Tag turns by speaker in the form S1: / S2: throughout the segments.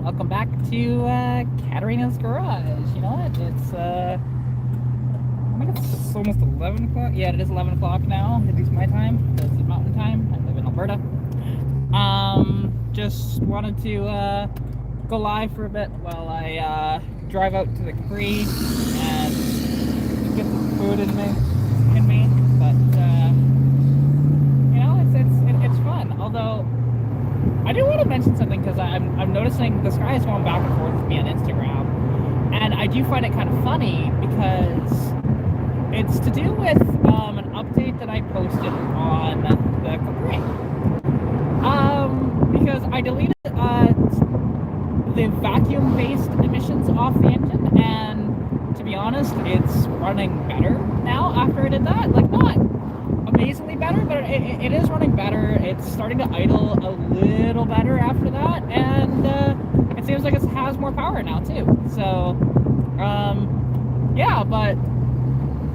S1: welcome back to Katarina's Garage. You know what? It's I think it's almost 11 o'clock. Yeah, it is 11 o'clock now. At least my time. This is mountain time. I live in Alberta. Just wanted to go live for a bit while I drive out to the Capri and get some food in me. But you know, it's fun. Although I do want to mention something because I'm noticing this guy is going back and forth with me on Instagram, and I do find it kind of funny because it's to do with an update that I posted on the Capri. Because I deleted the vacuum-based emissions off the engine, and to be honest, it's running better now after I did that. Like, not amazingly better, but it is running better. It's starting to idle a little better after that, and it seems like it has more power now too. So yeah, but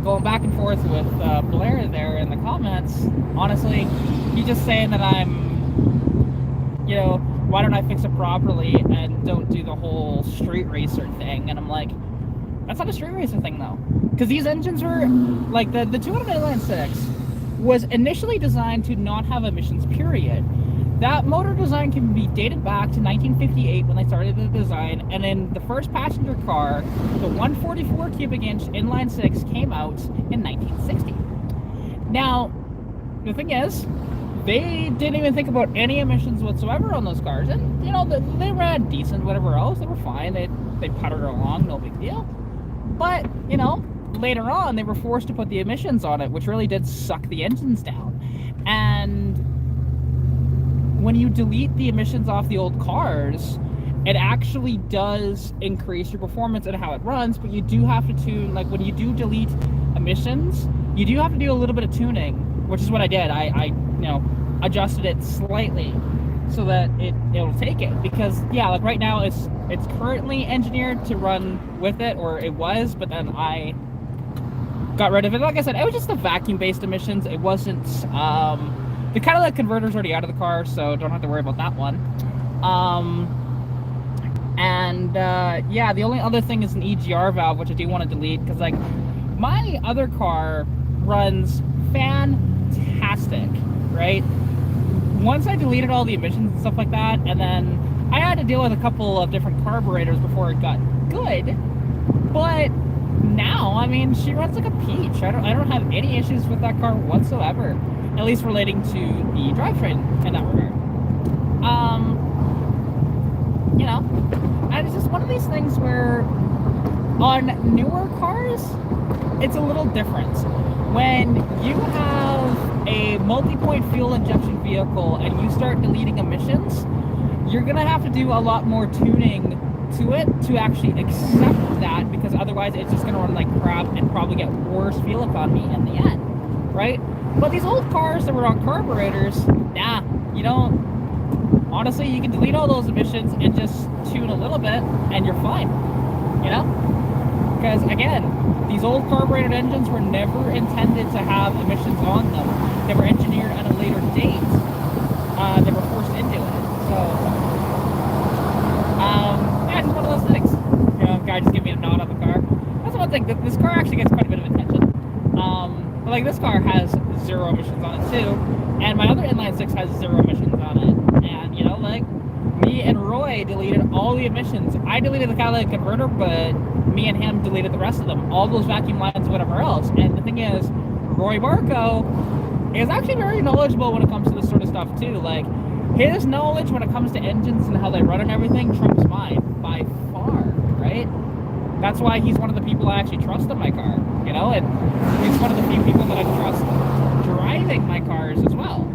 S1: going back and forth with Blair there in the comments, honestly, he's just saying that I'm, you know, why don't I fix it properly and don't do the whole street racer thing? And I'm like, that's not a street racer thing though, because these engines were like the 296 was initially designed to not have emissions, period. That motor design can be dated back to 1958 when they started the design, and then the first passenger car, the 144 cubic inch inline six, came out in 1960. Now, the thing is, they didn't even think about any emissions whatsoever on those cars, and you know, they ran decent, whatever else, they were fine, they puttered along, no big deal. But, you know, later on, they were forced to put the emissions on it, which really did suck the engines down. And when you delete the emissions off the old cars, it actually does increase your performance and how it runs, but you do have to tune, like when you do delete emissions, you do have to do a little bit of tuning, which is what I did. I you know, adjusted it slightly so that it'll take it, because yeah, like right now it's currently engineered to run with it, or it was, but then I got rid of it. Like I said, it was just the vacuum-based emissions. It wasn't the catalytic converter's already out of the car, so don't have to worry about that one. Yeah, the only other thing is an EGR valve, which I do want to delete, because like my other car runs fantastic, right? Once I deleted all the emissions and stuff like that, and then I had to deal with a couple of different carburetors before it got good, but now, I mean, she runs like a peach. I don't have any issues with that car whatsoever, at least relating to the drivetrain in that regard. You know, and it's just one of these things where on newer cars, it's a little different. When you have a multi-point fuel injection vehicle and you start deleting emissions, you're gonna have to do a lot more tuning to it to actually accept that, because otherwise it's just gonna run like crap and probably get worse fuel economy in the end, right? But these old cars that were on carburetors, nah, you don't. Honestly, you can delete all those emissions and just tune a little bit and you're fine, you know? Because again, these old carbureted engines were never intended to have emissions on them. They were engineered at a later date. They were forced into it. So, yeah, just one of those things. You know, guy just gave me a nod on the car. That's one thing. This car actually gets quite a bit of attention. But like this car has zero emissions on it too, and my other inline six has zero emissions on it. And you know, like me and Roy deleted all the emissions. I deleted the catalytic converter, but me and him deleted the rest of them, all those vacuum lines, whatever else. And the thing is, Roy Barco is actually very knowledgeable when it comes to this sort of stuff too. Like, his knowledge when it comes to engines and how they run and everything trumps mine by far, right? That's why he's one of the people I actually trust in my car, you know, and he's one of the few people that I trust driving my cars as well.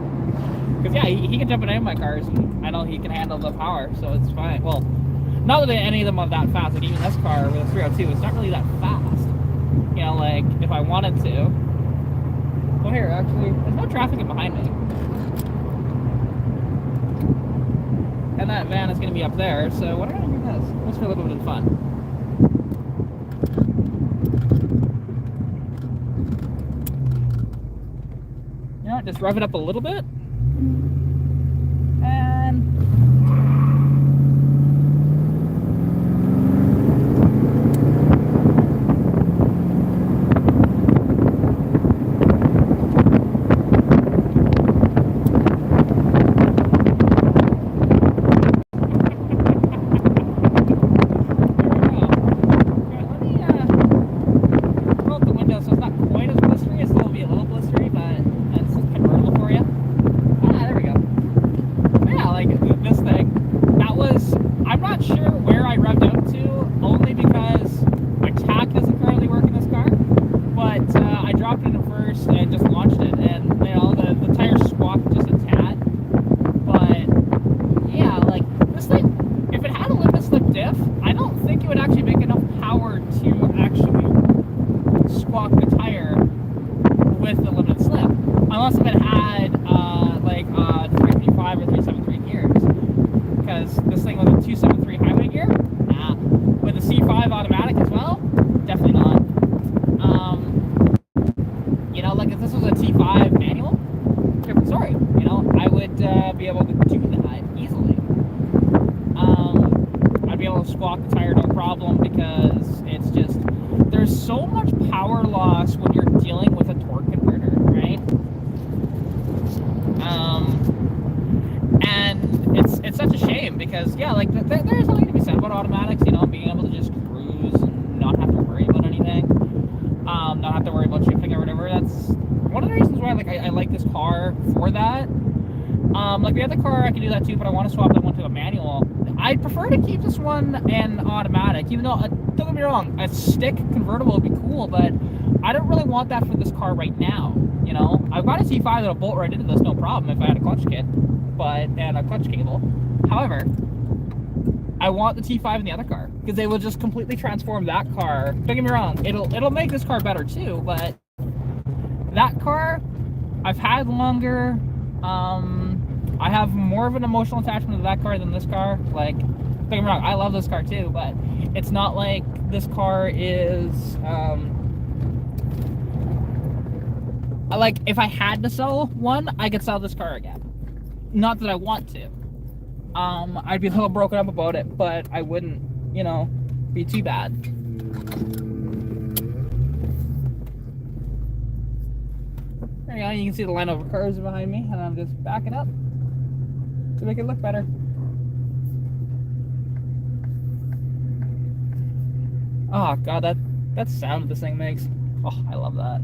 S1: Because yeah, he can jump in any of my cars, and I know he can handle the power, so it's fine. Well, not that any of them are that fast. Like even this car with a 302, it's not really that fast. You know, like if I wanted to. Well, here actually, there's no traffic in behind me, and that van is going to be up there. So what am I going to do this? Just for a little bit of fun. You know what? Just rev it up a little bit. And block the tire no problem, because it's just, there's so much power loss when you're dealing with a torque converter, right? And it's such a shame, because yeah, like there's something to be said about automatics, you know, being able to just cruise and not have to worry about anything, not have to worry about shifting or whatever. That's one of the reasons why I like this car for that. Like the other car, I can do that too, but I want to swap that one to a manual. I'd prefer to keep this one in automatic, even though, don't get me wrong, a stick convertible would be cool, but I don't really want that for this car right now, you know? I've got a T5 that'll bolt right into this, no problem, if I had a clutch kit, and a clutch cable. However, I want the T5 in the other car, because they will just completely transform that car. Don't get me wrong, it'll make this car better too, but that car, I've had longer, I have more of an emotional attachment to that car than this car. Like, don't get me wrong, I love this car too, but it's not like this car is, like, if I had to sell one, I could sell this car again. Not that I want to. I'd be a little broken up about it, but I wouldn't, you know, be too bad. There you go, you can see the line of cars behind me, and I'm just backing up to make it look better. Oh god, that sound this thing makes. Oh, I love that.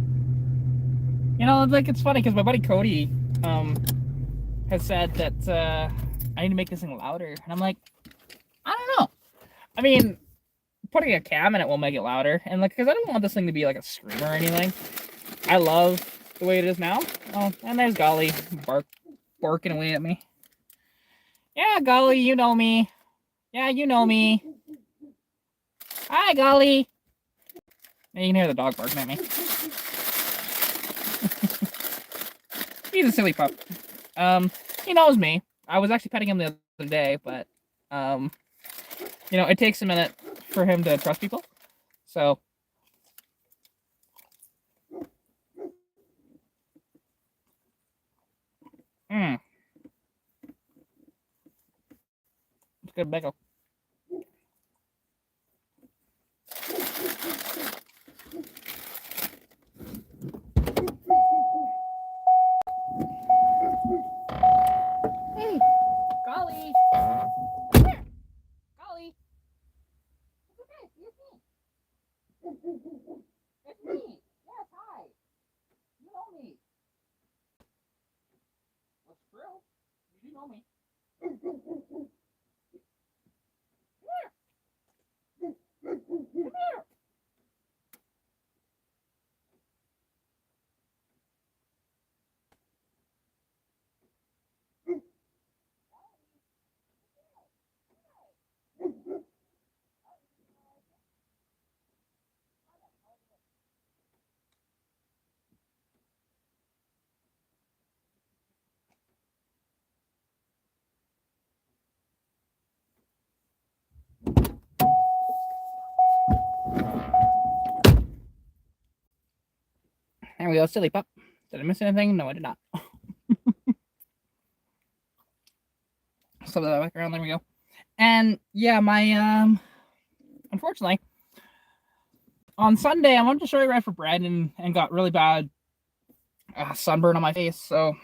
S1: You know, like, it's funny because my buddy Cody has said that I need to make this thing louder, and I'm like, I don't know. I mean, putting a cam in it will make it louder, and like, because I don't want this thing to be like a screamer or anything. I love the way it is now. Oh, and there's Golly barking away at me. Yeah, Golly, you know me. Yeah, you know me. Hi, Golly. You can hear the dog barking at me. He's a silly pup. He knows me. I was actually petting him the other day, but you know, it takes a minute for him to trust people. So it's good bagel. Hey, Golly. Come here. Golly. It's okay. It's me. It's me. Yes, hi. You know me. That's true. You do know me. Come here. Come here. There we go, silly pup. Did I miss anything? No, I did not. So that background, there we go. And yeah, my unfortunately, on Sunday I went to show ride for bread and got really bad sunburn on my face. So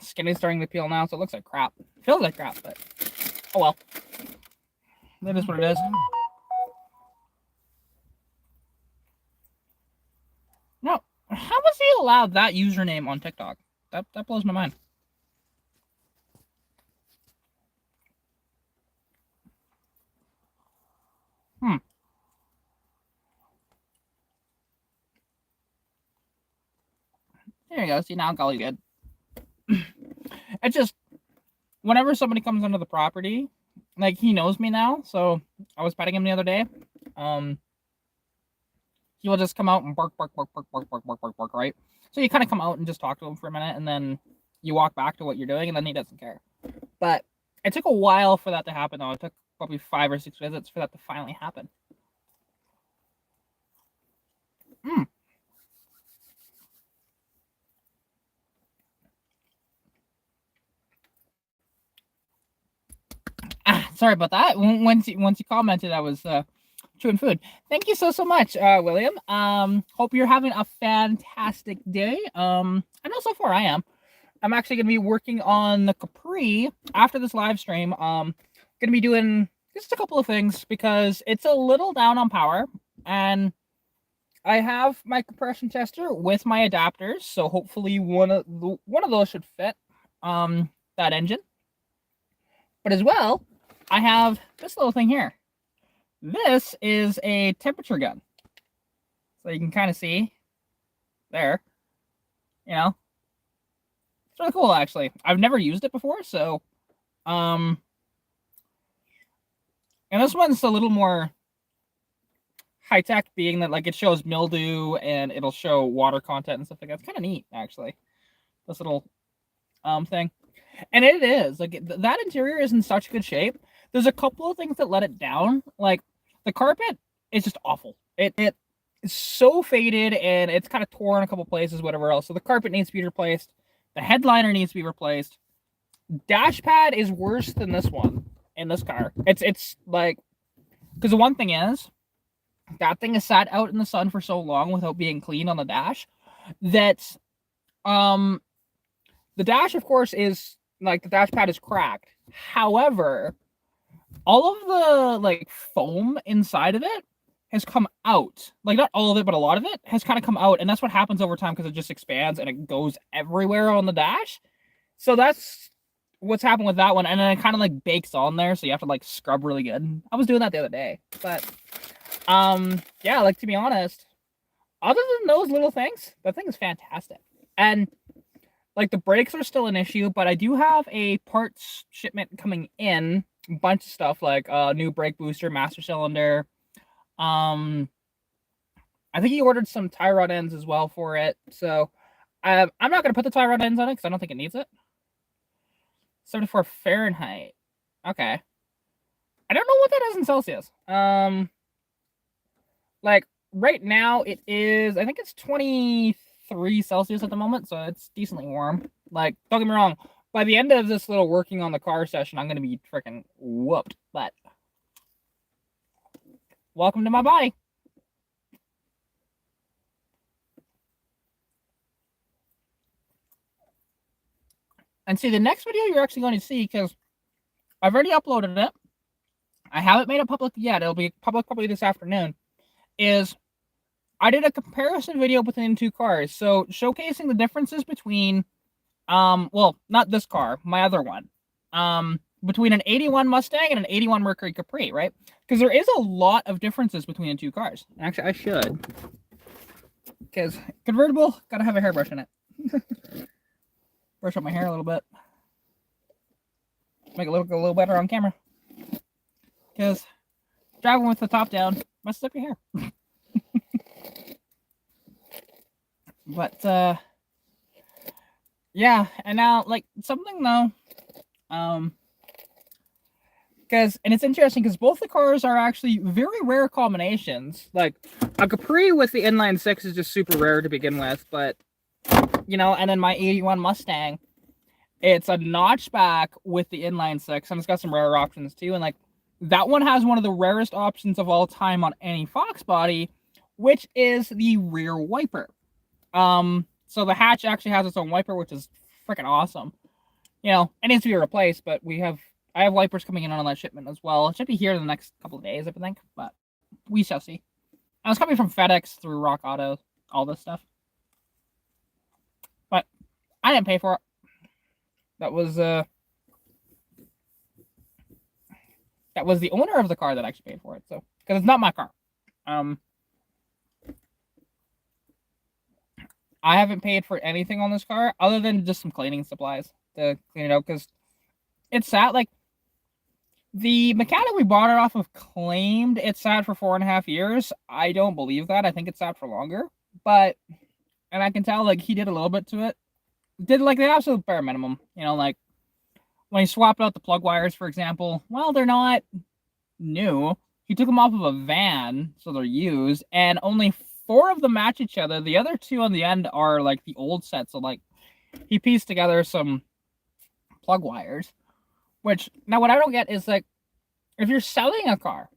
S1: skin is starting to peel now, so it looks like crap. It feels like crap, but oh well. That is what it is. No, how was he allowed that username on TikTok? That blows my mind. There you go. See, now Golly's good. It's just, whenever somebody comes onto the property, like, he knows me now, so I was petting him the other day. He will just come out and bark, right? So you kind of come out and just talk to him for a minute, and then you walk back to what you're doing, and then he doesn't care. But it took a while for that to happen, though. It took probably 5 or 6 visits for that to finally happen. Sorry about that. Once you commented, I was chewing food. Thank you so much, William. Hope you're having a fantastic day. I know so far I am. I'm actually gonna be working on the Capri after this live stream. Gonna be doing just a couple of things because it's a little down on power, and I have my compression tester with my adapters, so hopefully one of those should fit that engine. But as well, I have this little thing here. This is a temperature gun. So you can kind of see there. You know, it's really cool actually. I've never used it before, so and this one's a little more high tech, being that like it shows mildew and it'll show water content and stuff like that. It's kind of neat actually. This little thing. And it is like that interior is in such good shape. There's a couple of things that let it down. Like the carpet is just awful. It is so faded and it's kind of torn a couple places, whatever else. So the carpet needs to be replaced. The headliner needs to be replaced. Dash pad is worse than this one in this car. It's like, because the one thing is that thing is sat out in the sun for so long without being cleaned on the dash that the dash, of course, is like the dash pad is cracked. However, all of the like foam inside of it has come out. Like not all of it, but a lot of it has kind of come out, and that's what happens over time because it just expands and it goes everywhere on the dash. So that's what's happened with that one, and then it kind of like bakes on there, so you have to like scrub really good. I was doing that the other day, but yeah, like to be honest, other than those little things, that thing is fantastic. And like the brakes are still an issue, but I do have a parts shipment coming in, a bunch of stuff like new brake booster, master cylinder. I think he ordered some tie rod ends as well for it. So I'm not gonna put the tie rod ends on it because I don't think it needs it. 74 Fahrenheit. Okay. I don't know what that is in Celsius. Like right now it is, I think it's 23 Celsius at the moment, so it's decently warm. Like, don't get me wrong, by the end of this little working on the car session, I'm gonna be freaking whooped. But welcome to my body. And see, the next video you're actually going to see, because I've already uploaded it, I haven't made it public yet, it'll be public probably this afternoon, is I did a comparison video between two cars. So showcasing the differences between, well, not this car, my other one, between an 81 Mustang and an 81 Mercury Capri, right? Because there is a lot of differences between the two cars. Actually, I should. Because convertible, gotta have a hairbrush in it. Brush up my hair a little bit. Make it look a little better on camera. Because driving with the top down messes up your hair. But yeah, and now like something though, because and it's interesting because both the cars are actually very rare combinations. Like a Capri with the inline six is just super rare to begin with, but you know, and then my 81 Mustang, it's a notchback with the inline six, and it's got some rare options too. And like that one has one of the rarest options of all time on any Fox body, which is the rear wiper. So the hatch actually has its own wiper, which is freaking awesome. You know, it needs to be replaced, but I have wipers coming in on that shipment as well. It should be here in the next couple of days, I think, but we shall see. And it's coming from FedEx through Rock Auto, all this stuff. But I didn't pay for it. That was the owner of the car that actually paid for it. So, because it's not my car. I haven't paid for anything on this car other than just some cleaning supplies to clean it out, because it's sat like the mechanic we bought it off of claimed it sat for 4.5 years. I don't believe that. I think it sat for longer, but and I can tell like he did a little bit to it. Did like the absolute bare minimum, you know, like when he swapped out the plug wires, for example. Well, they're not new. He took them off of a van, so they're used, and only 4 of them match each other. The other 2 on the end are like the old set, so like he pieced together some plug wires. Which now what I don't get is like if you're selling a car,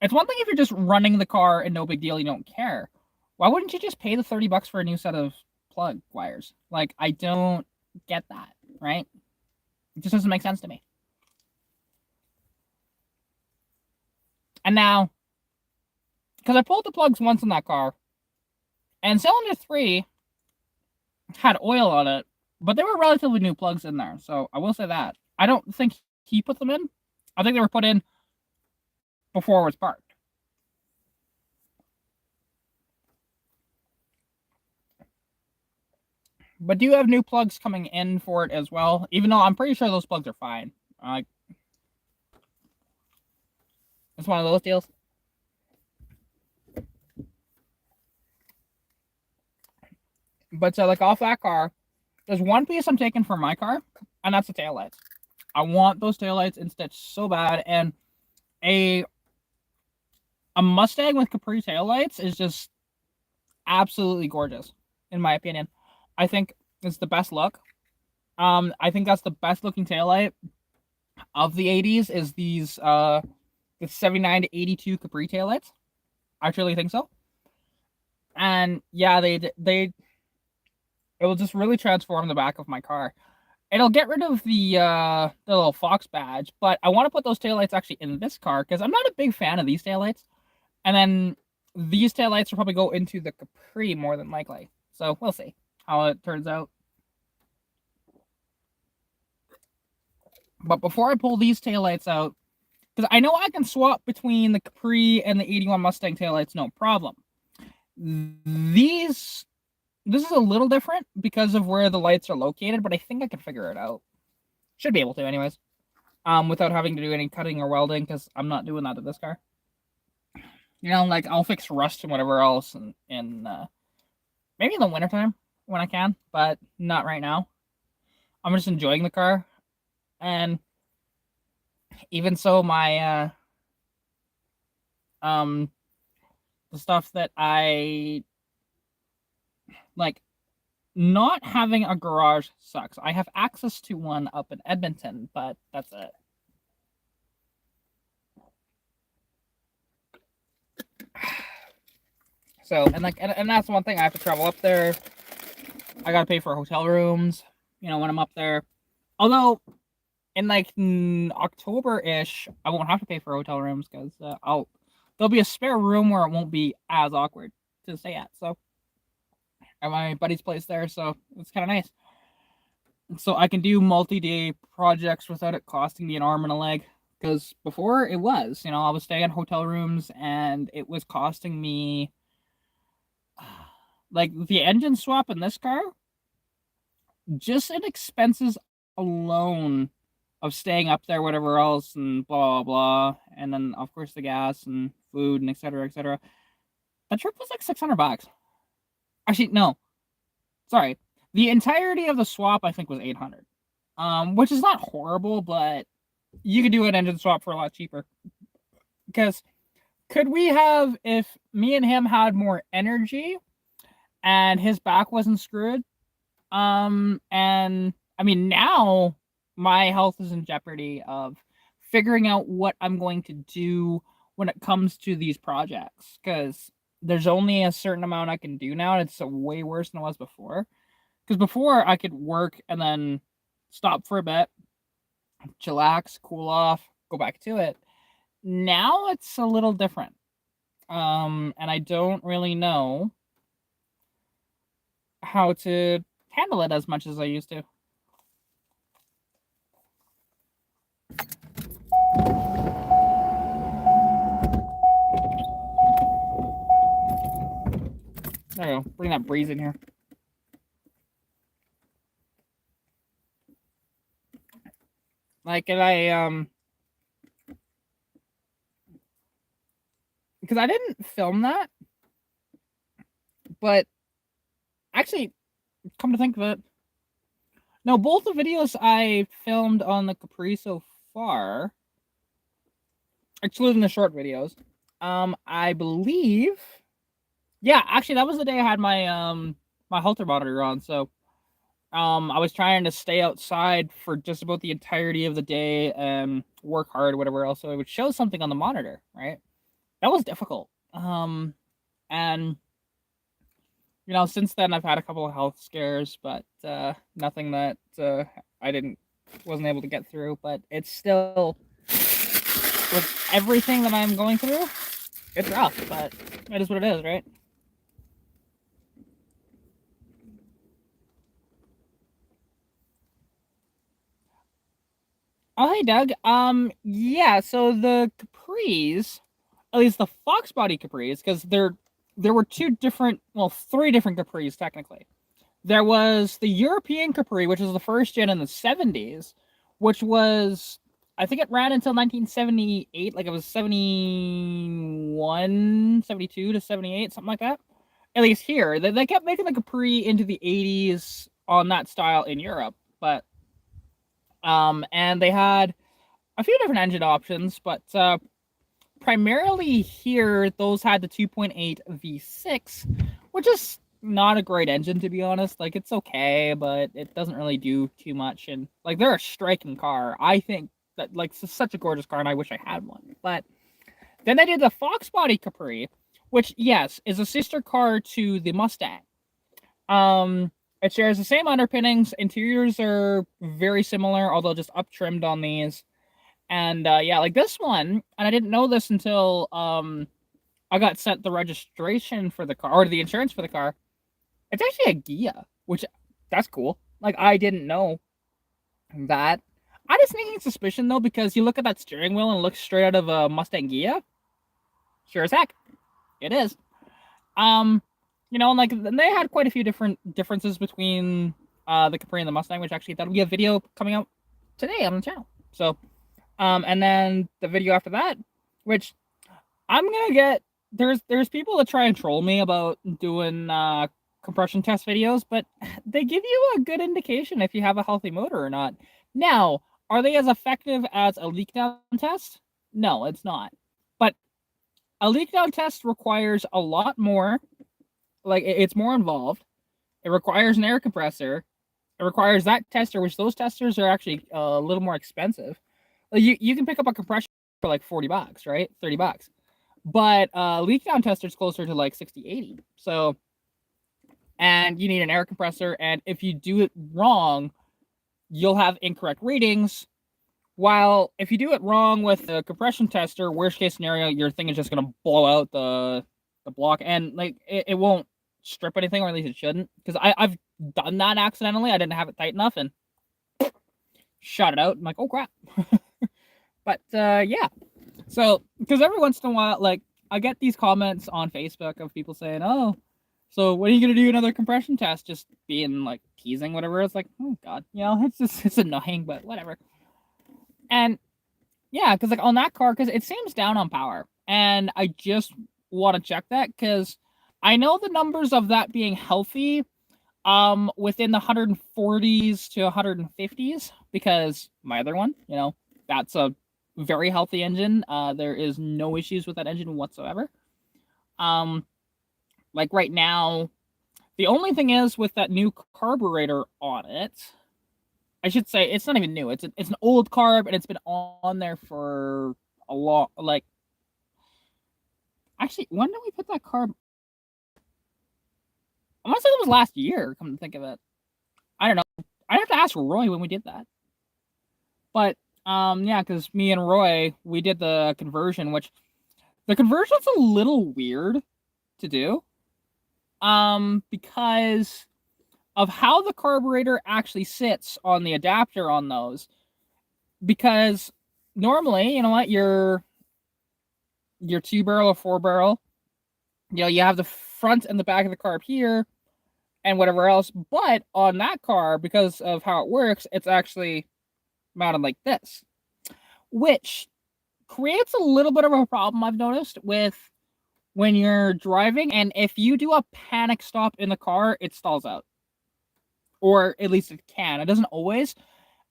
S1: it's one thing if you're just running the car and no big deal, you don't care. Why wouldn't you just pay the $30 for a new set of plug wires? Like, I don't get that, right? It just doesn't make sense to me. And now, because I pulled the plugs once in that car, and cylinder 3 had oil on it, but they were relatively new plugs in there, so I will say that. I don't think he put them in. I think they were put in before it was parked. But do you have new plugs coming in for it as well? Even though I'm pretty sure those plugs are fine. It's one of those deals. But so, like, off that car, there's one piece I'm taking for my car, and that's the taillights. I want those taillights in stitch so bad, and a Mustang with Capri taillights is just absolutely gorgeous, in my opinion. I think it's the best look. I think that's the best looking taillight of the 80s is these the 79 to 82 Capri taillights. I truly think so. And yeah, it will just really transform the back of my car. It'll get rid of the little Fox badge, but I want to put those taillights actually in this car because I'm not a big fan of these taillights. And then these taillights will probably go into the Capri more than likely. So we'll see how it turns out. But before I pull these taillights out, because I know I can swap between the Capri and the 81 Mustang taillights, no problem. This is a little different because of where the lights are located, but I think I can figure it out. Should be able to anyways. Without having to do any cutting or welding, because I'm not doing that to this car. You know, like, I'll fix rust and whatever else in maybe in the wintertime when I can, but not right now. I'm just enjoying the car. And even so, my the stuff that I like, not having a garage sucks. I have access to one up in Edmonton, but that's it. So, and that's one thing. I have to travel up there. I gotta pay for hotel rooms, you know, when I'm up there. Although, in like October-ish, I won't have to pay for hotel rooms because there'll be a spare room where it won't be as awkward to stay at. So, at my buddy's place there, so it's kind of nice. So I can do multi-day projects without it costing me an arm and a leg. Because before it was, you know, I was staying in hotel rooms and it was costing me, like, the engine swap in this car, just in expenses alone of staying up there, whatever else, and blah, blah, blah. And then, of course, the gas and food and et cetera, et cetera. That trip was like $600. Actually, no. Sorry. The entirety of the swap, I think, was $800. Which is not horrible, but you could do an engine swap for a lot cheaper. Because could we have, if me and him had more energy and his back wasn't screwed? And I mean, now my health is in jeopardy of figuring out what I'm going to do when it comes to these projects. Because there's only a certain amount I can do now, and it's way worse than it was before. Because before, I could work and then stop for a bit, chillax, cool off, go back to it. Now it's a little different. And I don't really know how to handle it as much as I used to. There you go. Bring that breeze in here. Like, and because I didn't film that, but actually, come to think of it, no, both the videos I filmed on the Capri so far, excluding the short videos, I believe, yeah, actually, that was the day I had my my Halter monitor on, so I was trying to stay outside for just about the entirety of the day and work hard, whatever else. So it would show something on the monitor, right? That was difficult. And since then I've had a couple of health scares, but nothing that I didn't wasn't able to get through. But it's still with everything that I'm going through, it's rough, but it is what it is, right? Oh, hey, Doug. Yeah. So the Capris, at least the Fox body Capris, because there were three different Capris technically. There was the European Capri, which was the first gen in the 70s, which was, I think it ran until 1978, like it was 71, 72 to 78, something like that. At least here. They kept making the Capri into the 80s on that style in Europe, but and they had a few different engine options, but primarily here those had the 2.8 V6, which is not a great engine to be honest. Like it's okay, but it doesn't really do too much. And like they're a striking car. I think that like it's such a gorgeous car, and I wish I had one. But then they did the Fox body Capri, which yes is a sister car to the Mustang. It shares the same underpinnings. Interiors are very similar, although just up trimmed on these. And yeah, like this one, and I didn't know this until I got sent the registration for the car or the insurance for the car. It's actually a Gia, which that's cool. Like I didn't know that. I had a sneaking suspicion though, because you look at that steering wheel and it looks straight out of a Mustang Gia. Sure as heck, it is. Um, and like they had quite a few different differences between the Capri and the Mustang, which actually that'll be a video coming out today on the channel. So, and then the video after that, which I'm gonna get there's people that try and troll me about doing compression test videos, but they give you a good indication if you have a healthy motor or not. Now, are they as effective as a leak down test? No, it's not. But a leak down test requires a lot more. Like it's more involved. It requires an air compressor. It requires that tester, which those testers are actually a little more expensive. Like you can pick up a compression for like $40, right? $30. But leak down tester is closer to like 60, 80. So, and you need an air compressor, and if you do it wrong, you'll have incorrect readings. While if you do it wrong with the compression tester, worst case scenario, your thing is just gonna blow out the block, and like it won't strip anything, or at least it shouldn't. Because I've done that accidentally. I didn't have it tight enough and shot it out. I'm like, oh crap. But yeah. So, because every once in a while, like, I get these comments on Facebook of people saying, oh, so when are you going to do another compression test? Just being, like, teasing, whatever. It's like, oh, God, it's annoying, but whatever. And, yeah, because, like, on that car, because it seems down on power. And I just want to check that, because I know the numbers of that being healthy within the 140s to 150s, because my other one, that's a very healthy engine. There is no issues with that engine whatsoever. Like right now, the only thing is with that new carburetor on it, I should say it's not even new. It's an old carb, and it's been on there for a lot. Like, actually, when did we put that carb? I want to say it was last year. Come to think of it, I don't know. I'd have to ask Roy when we did that. But yeah, because me and Roy, we did the conversion, which the conversion's a little weird to do. Because of how the carburetor actually sits on the adapter on those. Because normally, you know what, your 2-barrel or 4-barrel, you have the front and the back of the carb here and whatever else. But on that car, because of how it works, it's actually mounted like this, which creates a little bit of a problem I've noticed with when you're driving, and if you do a panic stop in the car, it stalls out. Or at least it can. It doesn't always.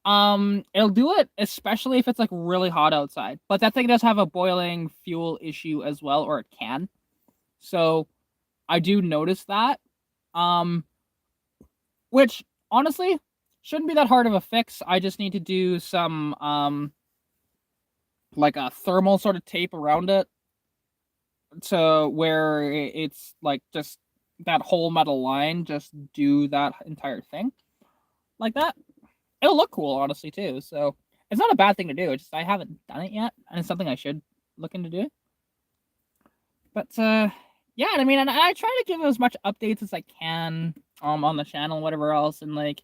S1: It'll do it, especially if it's like really hot outside. But that thing does have a boiling fuel issue as well, or it can. So I do notice that. Which honestly, shouldn't be that hard of a fix. I just need to do some like a thermal sort of tape around it to where it's like just that whole metal line, just do that entire thing like that. It'll look cool, honestly, too. So it's not a bad thing to do. It's just I haven't done it yet, and it's something I should look into doing. But yeah, I mean, and I try to give as much updates as I can on the channel, whatever else, and like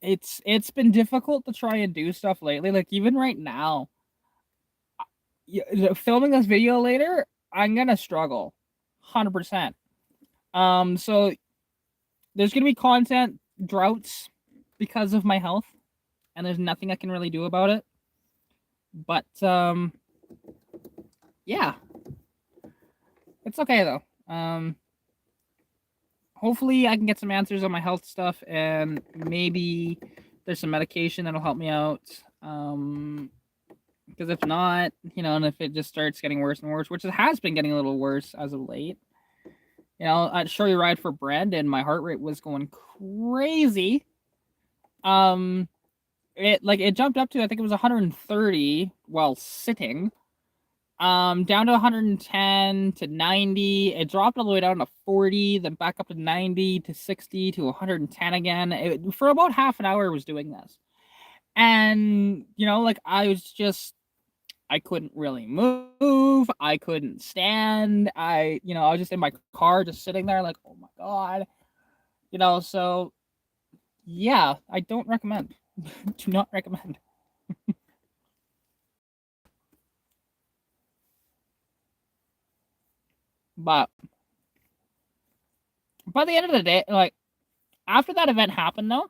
S1: it's been difficult to try and do stuff lately. Like even right now, filming this video later, I'm gonna struggle, 100%. So there's gonna be content droughts because of my health, and there's nothing I can really do about it. But yeah, it's okay though. Hopefully I can get some answers on my health stuff, and maybe there's some medication that'll help me out. Because if not, and if it just starts getting worse and worse, which it has been getting a little worse as of late. At Show You Ride for Brandon, my heart rate was going crazy. It jumped up to, I think it was 130 while sitting. Down to 110 to 90. It dropped all the way down to 40, then back up to 90 to 60 to 110 again. For about half an hour, it was doing this. And, I couldn't really move. I couldn't stand. I was just in my car, just sitting there like, oh my God. So yeah, I don't recommend. Do not recommend. But by the end of the day, like after that event happened though,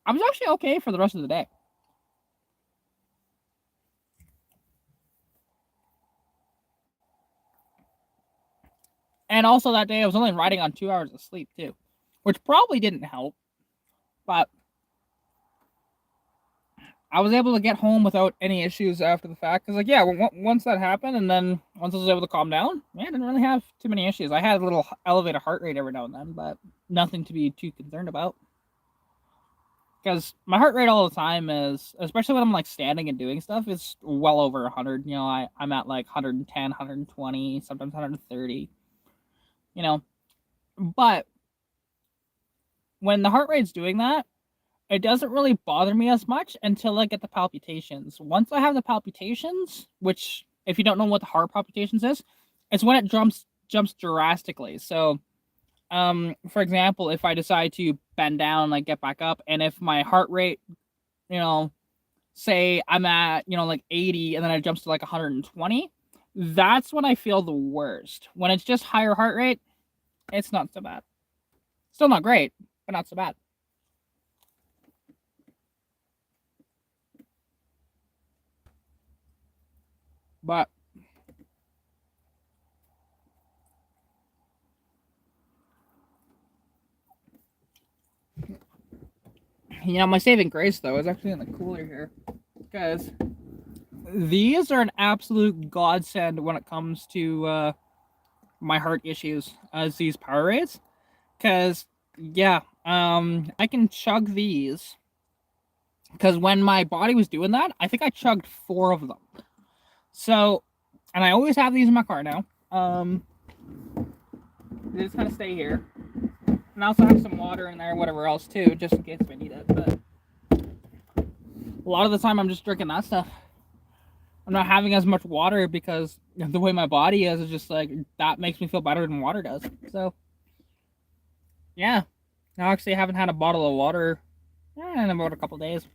S1: I was actually okay for the rest of the day. And also that day I was only riding on 2 hours of sleep too, which probably didn't help. But I was able to get home without any issues after the fact. Because, like, yeah, once that happened, and then once I was able to calm down, yeah, I didn't really have too many issues. I had a little elevated heart rate every now and then, but nothing to be too concerned about. Because my heart rate all the time is, especially when I'm like standing and doing stuff, is well over 100. I'm at like 110, 120, sometimes 130. But when the heart rate's doing that, it doesn't really bother me as much until I get the palpitations. Once I have the palpitations, which if you don't know what the heart palpitations is, it's when it jumps drastically. So, for example, if I decide to bend down, like get back up, and if my heart rate, say I'm at like 80, and then it jumps to like 120, that's when I feel the worst. When it's just higher heart rate, it's not so bad. Still not great, but not so bad. But my saving grace though is actually in the cooler here, because these are an absolute godsend when it comes to my heart issues as these Powerades. Because yeah, I can chug these. Because when my body was doing that, I think I chugged 4 of them. So, and I always have these in my car now. They just kind of stay here. And I also have some water in there, whatever else too, just in case I need it. But a lot of the time, I'm just drinking that stuff. I'm not having as much water because the way my body is just like that makes me feel better than water does. So, yeah, I actually haven't had a bottle of water in about a couple days.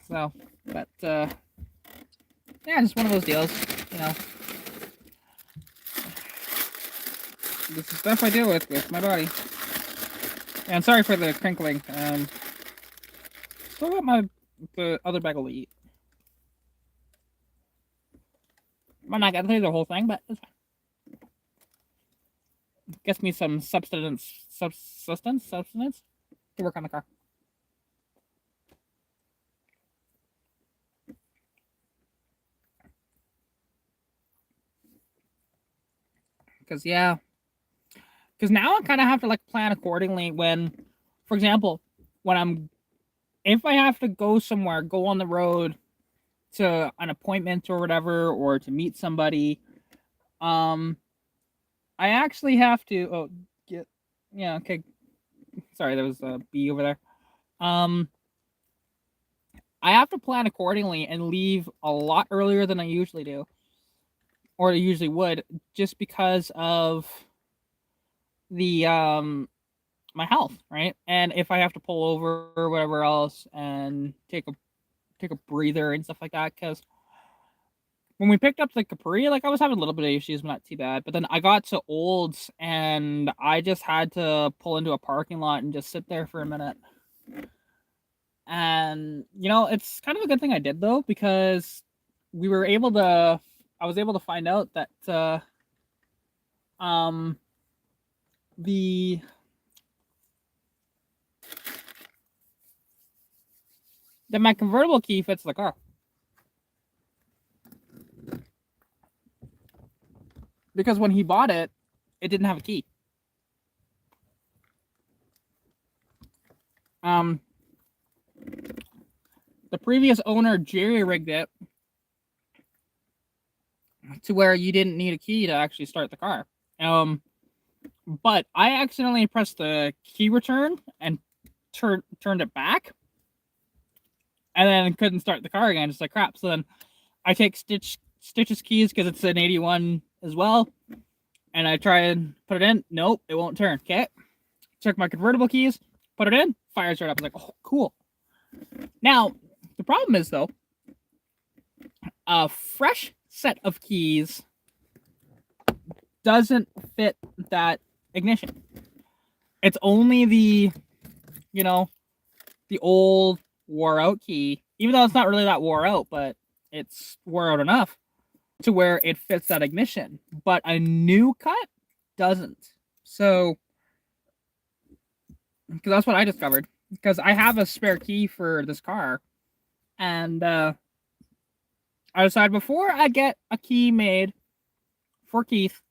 S1: So, but yeah, just one of those deals, This is stuff I deal with my body. And sorry for the crinkling. Still got the other bagel to eat. Might not get through the whole thing, but it's fine. Gets me some substance to work on the car. Because yeah, because now I kind of have to like plan accordingly when, for example, if I have to go somewhere, go on the road to an appointment or whatever, or to meet somebody, I actually have to. Oh, yeah, okay. Sorry, there was a bee over there. I have to plan accordingly and leave a lot earlier than I usually do, or I usually would, just because of the my health, right? And if I have to pull over or whatever else and take a breather and stuff like that, because when we picked up the Capri, like I was having a little bit of issues, but not too bad. But then I got to Olds and I just had to pull into a parking lot and just sit there for a minute. And it's kind of a good thing I did though, because we were able to I was able to find out that the that my convertible key fits the car. Because when he bought it, it didn't have a key. The previous owner jerry-rigged it to where you didn't need a key to actually start the car. But I accidentally pressed the key return and turned it back, and then couldn't start the car again. Just like crap. So then I take Stitch's keys because it's an 81 as well, and I try and put it in. Nope, it won't turn. Okay, check my convertible keys, put it in, fires right up. I was like, oh, cool. Now the problem is though, a fresh set of keys doesn't fit that ignition. It's only the old wore out key, even though it's not really that wore out, but it's wore out enough to where it fits that ignition. But a new cut doesn't. So, because that's what I discovered. Because I have a spare key for this car, and I decided before I get a key made for Keith,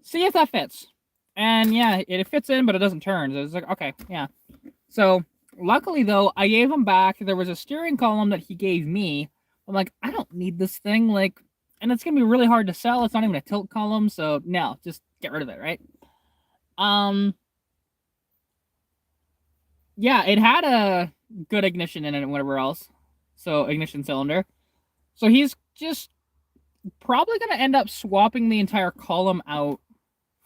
S1: see if that fits. And yeah, it fits in, but it doesn't turn. So it's like, okay, yeah. So luckily though, I gave him back. There was a steering column that he gave me. I'm like, I don't need this thing, like, and it's gonna be really hard to sell. It's not even a tilt column, so no, just get rid of it, right? Yeah, it had a good ignition in it and whatever else. So ignition cylinder. So he's just probably gonna end up swapping the entire column out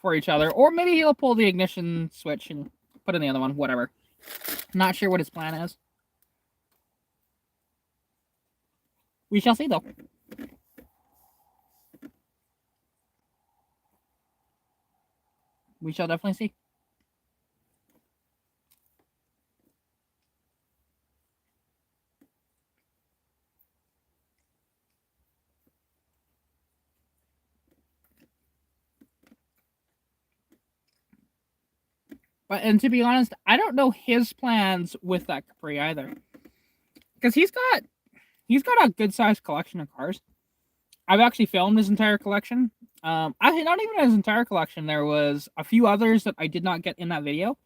S1: for each other, or maybe he'll pull the ignition switch and put in the other one, whatever. Not sure what his plan is. We shall see, though. We shall definitely see. And to be honest, I don't know his plans with that Capri either, because he's got a good sized collection of cars. I've actually filmed his entire collection. Actually, not even his entire collection. There was a few others that I did not get in that video.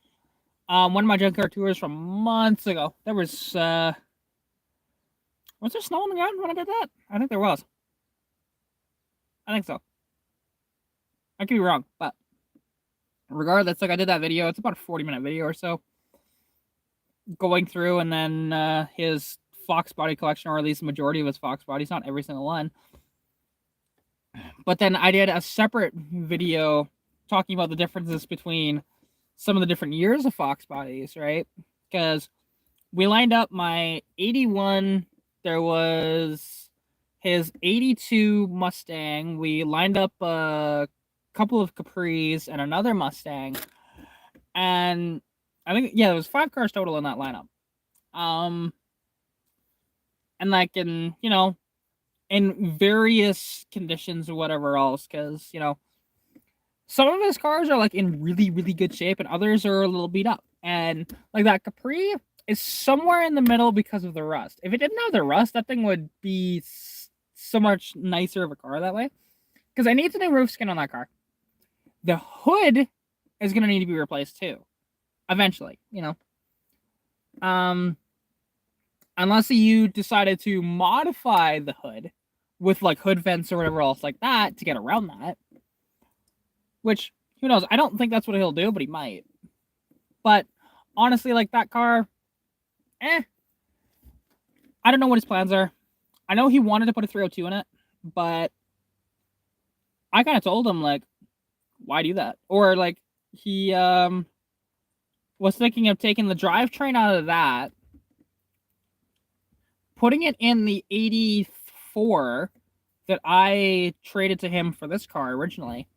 S1: One of my junkyard tours from months ago. There was there snow on the ground when I did that? I think there was. I think so. I could be wrong, but regardless, like I did that video. It's about a 40-minute video or so, going through, and then his Fox body collection, or at least the majority of his Fox bodies, not every single one. But then I did a separate video talking about the differences between some of the different years of Fox bodies, right? Because we lined up my 81, there was his 82 Mustang, we lined up a couple of Capris and another Mustang, and I think, yeah, there was 5 cars total in that lineup. And like in various conditions or whatever else, because some of his cars are like in really, really good shape, and others are a little beat up. And like that Capri is somewhere in the middle because of the rust. If it didn't have the rust, that thing would be so much nicer of a car that way. Because I need the new roof skin on that car. The hood is going to need to be replaced too, eventually. Unless you decided to modify the hood with like hood vents or whatever else like that to get around that. Which, who knows? I don't think that's what he'll do, but he might. But honestly, like that car, I don't know what his plans are. I know he wanted to put a 302 in it, but I kind of told him, like, why do that? Or like he was thinking of taking the drivetrain out of that, putting it in the 84 that I traded to him for this car originally,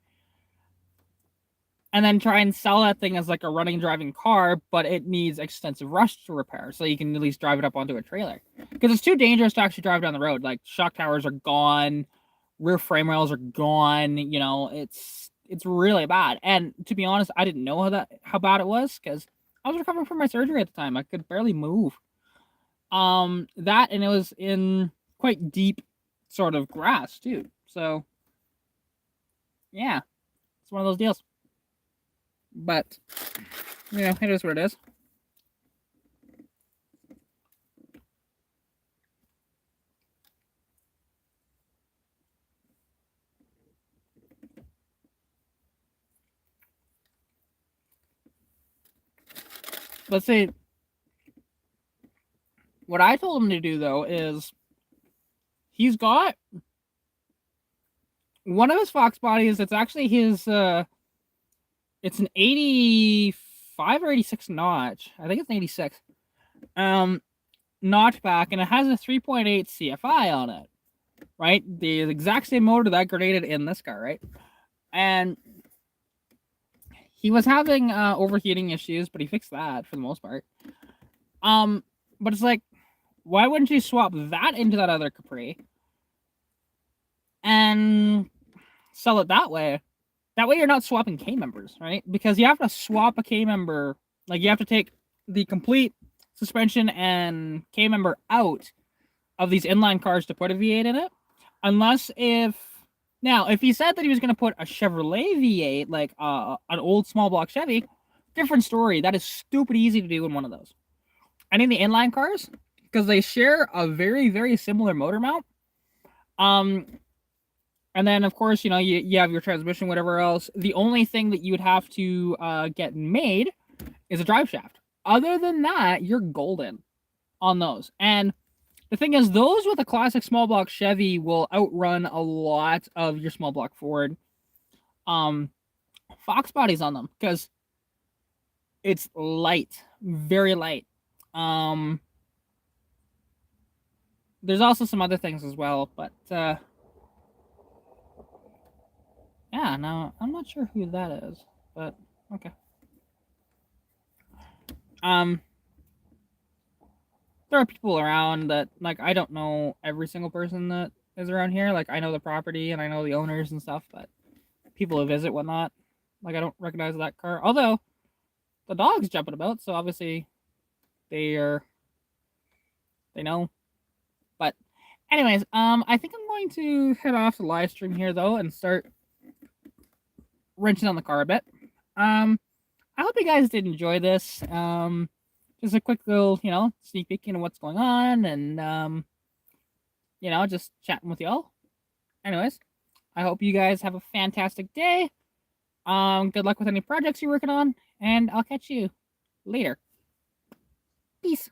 S1: and then try and sell that thing as like a running driving car, but it needs extensive rust to repair, so you can at least drive it up onto a trailer. Because it's too dangerous to actually drive down the road. Like, shock towers are gone, rear frame rails are gone, it's really bad. And to be honest, I didn't know how bad it was, because I was recovering from my surgery at the time. I could barely move. That, and it was in quite deep sort of grass too. So yeah, it's one of those deals. But it is what it is. Let's see. What I told him to do though is he's got one of his Fox bodies. It's actually his it's an 85 or 86 notch. I think it's an 86. Notch back, and it has a 3.8 CFI on it. Right? The exact same motor that grenaded in this car, right? And he was having overheating issues, but he fixed that for the most part. But it's like, why wouldn't you swap that into that other Capri and sell it that way? That way you're not swapping K-members, right? Because you have to swap a K-member. Like, you have to take the complete suspension and K-member out of these inline cars to put a V8 in it. Unless if he said that he was going to put a Chevrolet V8, like an old small block Chevy, different story. That is stupid easy to do in one of those. I need the inline cars, because they share a very, very similar motor mount. And then, of course, you have your transmission, whatever else. The only thing that you would have to get made is a drive shaft. Other than that, you're golden on those. And the thing is, those with a classic small block Chevy will outrun a lot of your small block Ford Fox bodies on them, because it's light, very light. There's also some other things as well, but yeah, no, I'm not sure who that is, but okay. There are people around that, like, I don't know every single person that is around here. Like, I know the property and I know the owners and stuff, but people who visit, whatnot, like, I don't recognize that car. Although the dog's jumping about, so obviously they know. But anyways, I think I'm going to head off the live stream here though and start wrenching on the car a bit. I hope you guys did enjoy this. Just a quick little, sneak peek into what's going on, and just chatting with y'all. Anyways, I hope you guys have a fantastic day. Good luck with any projects you're working on, and I'll catch you later. Peace.